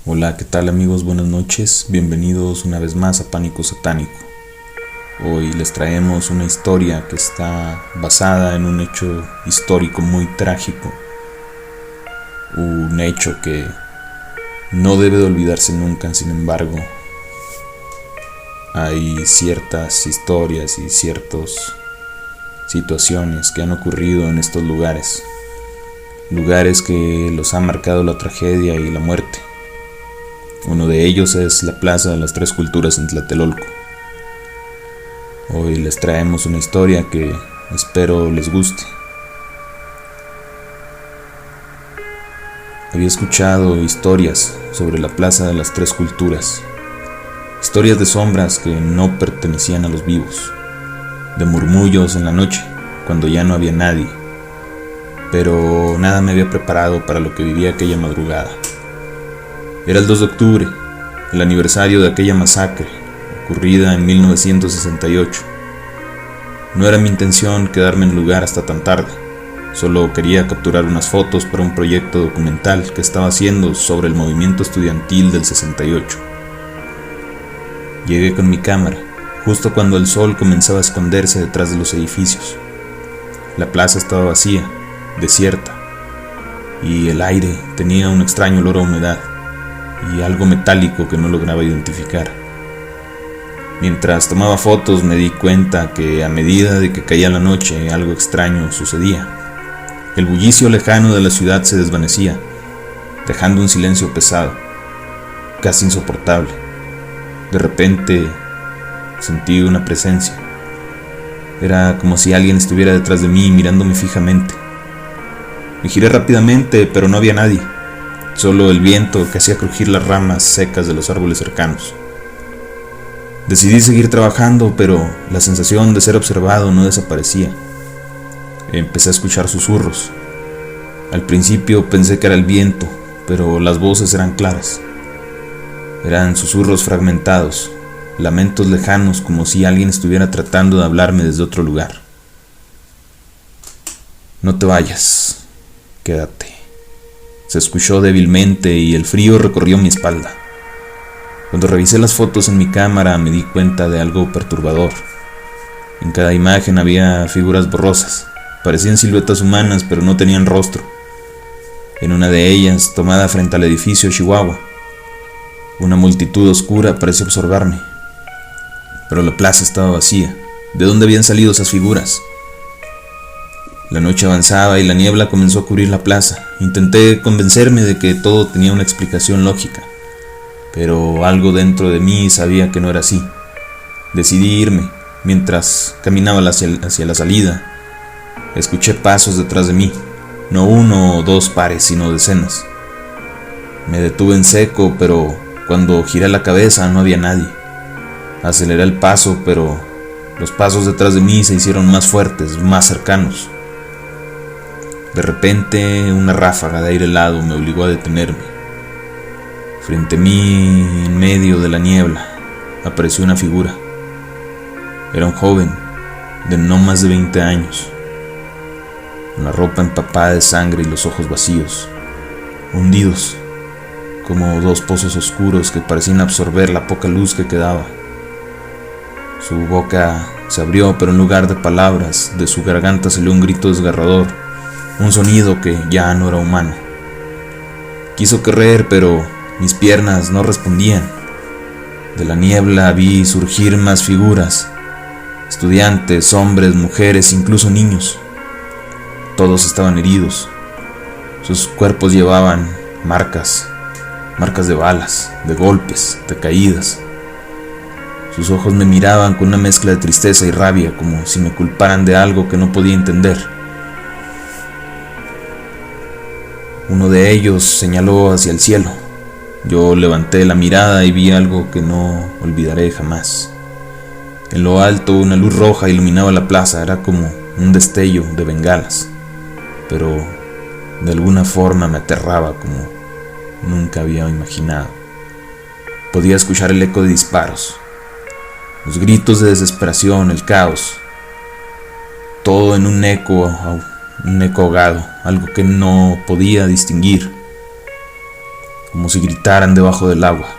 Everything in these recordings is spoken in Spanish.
Hola, ¿qué tal amigos? Buenas noches, bienvenidos una vez más a Pánico Satánico. Hoy les traemos una historia que está basada en un hecho histórico muy trágico. Un hecho que no debe de olvidarse nunca, sin embargo. Hay ciertas historias y ciertas situaciones que han ocurrido en estos lugares. Lugares que los ha marcado la tragedia y la muerte. Uno de ellos es la Plaza de las Tres Culturas en Tlatelolco. Hoy les traemos una historia que espero les guste. Había escuchado historias sobre la Plaza de las Tres Culturas, historias de sombras que no pertenecían a los vivos, de murmullos en la noche, cuando ya no había nadie, pero nada me había preparado para lo que vivía aquella madrugada. Era el 2 de octubre, el aniversario de aquella masacre, ocurrida en 1968. No era mi intención quedarme en el lugar hasta tan tarde, solo quería capturar unas fotos para un proyecto documental que estaba haciendo sobre el movimiento estudiantil del 68. Llegué con mi cámara, justo cuando el sol comenzaba a esconderse detrás de los edificios. La plaza estaba vacía, desierta, y el aire tenía un extraño olor a humedad y algo metálico que no lograba identificar. Mientras tomaba fotos me di cuenta que a medida de que caía la noche algo extraño sucedía. El bullicio lejano de la ciudad se desvanecía, dejando un silencio pesado, casi insoportable. De repente sentí una presencia. Era como si alguien estuviera detrás de mí mirándome fijamente. Me giré rápidamente, pero no había nadie. Solo el viento que hacía crujir las ramas secas de los árboles cercanos. Decidí seguir trabajando, pero la sensación de ser observado no desaparecía. Empecé a escuchar susurros. Al principio pensé que era el viento, pero las voces eran claras. Eran susurros fragmentados, lamentos lejanos, como si alguien estuviera tratando de hablarme desde otro lugar. No te vayas, quédate. Se escuchó débilmente y el frío recorrió mi espalda. Cuando revisé las fotos en mi cámara me di cuenta de algo perturbador. En cada imagen había figuras borrosas. Parecían siluetas humanas, pero no tenían rostro. En una de ellas, tomada frente al edificio Chihuahua, una multitud oscura pareció absorberme. Pero la plaza estaba vacía. ¿De dónde habían salido esas figuras? La noche avanzaba y la niebla comenzó a cubrir la plaza. Intenté convencerme de que todo tenía una explicación lógica, pero algo dentro de mí sabía que no era así. Decidí irme. Mientras caminaba hacia la salida, escuché pasos detrás de mí, no uno o dos pares, sino decenas. Me detuve en seco, pero cuando giré la cabeza no había nadie. Aceleré el paso, pero los pasos detrás de mí se hicieron más fuertes, más cercanos. De repente, una ráfaga de aire helado me obligó a detenerme. Frente a mí, en medio de la niebla, apareció una figura. Era un joven, de no más de 20 años, con la ropa empapada de sangre y los ojos vacíos, hundidos, como dos pozos oscuros que parecían absorber la poca luz que quedaba. Su boca se abrió, pero en lugar de palabras, de su garganta salió un grito desgarrador. Un sonido que ya no era humano. Quiso correr, pero mis piernas no respondían. De la niebla vi surgir más figuras. Estudiantes, hombres, mujeres, incluso niños. Todos estaban heridos. Sus cuerpos llevaban marcas de balas, de golpes, de caídas. Sus ojos me miraban con una mezcla de tristeza y rabia, como si me culparan de algo que no podía entender. Uno de ellos señaló hacia el cielo. Yo levanté la mirada y vi algo que no olvidaré jamás. En lo alto una luz roja iluminaba la plaza, era como un destello de bengalas, pero de alguna forma me aterraba como nunca había imaginado. Podía escuchar el eco de disparos, los gritos de desesperación, el caos, todo en un eco ahogado, algo que no podía distinguir. como si gritaran debajo del agua.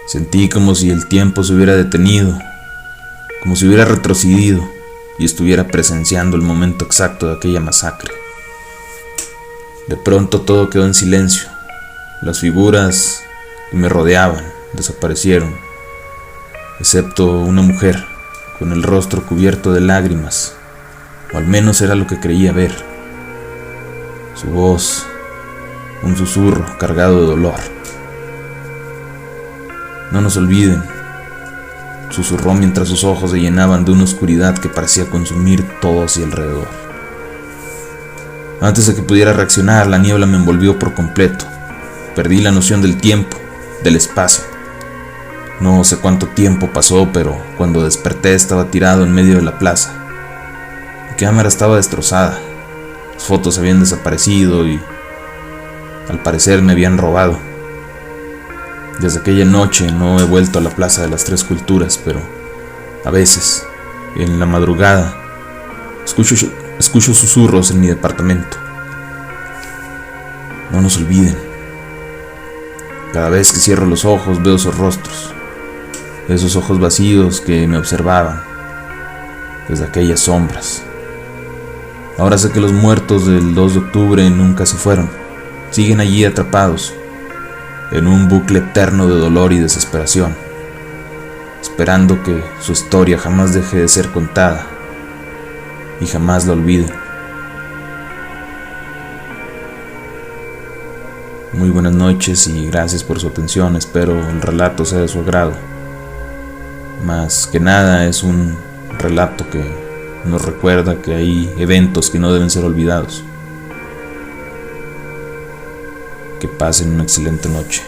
Sentí como si el tiempo se hubiera detenido, como si hubiera retrocedido y estuviera presenciando el momento exacto de aquella masacre. De pronto todo quedó en silencio. Las figuras que me rodeaban desaparecieron, excepto una mujer con el rostro cubierto de lágrimas, o al menos era lo que creía ver. Su voz, un susurro cargado de dolor. No nos olviden, susurró mientras sus ojos se llenaban de una oscuridad que parecía consumir todo hacia alrededor. Antes de que pudiera reaccionar, la niebla me envolvió por completo. Perdí la noción del tiempo, del espacio. No sé cuánto tiempo pasó, pero cuando desperté estaba tirado en medio de la plaza. Mi cámara estaba destrozada. Las fotos habían desaparecido y, al parecer, me habían robado. Desde aquella noche no he vuelto a la Plaza de las Tres Culturas, pero a veces, en la madrugada, escucho susurros en mi departamento. No nos olviden. Cada vez que cierro los ojos veo esos rostros, esos ojos vacíos que me observaban desde aquellas sombras. Ahora sé que los muertos del 2 de octubre nunca se fueron, siguen allí atrapados, en un bucle eterno de dolor y desesperación, esperando que su historia jamás deje de ser contada y jamás la olviden. Muy buenas noches y gracias por su atención. Espero el relato sea de su agrado. Más que nada es un relato que nos recuerda que hay eventos que no deben ser olvidados. Que pasen una excelente noche.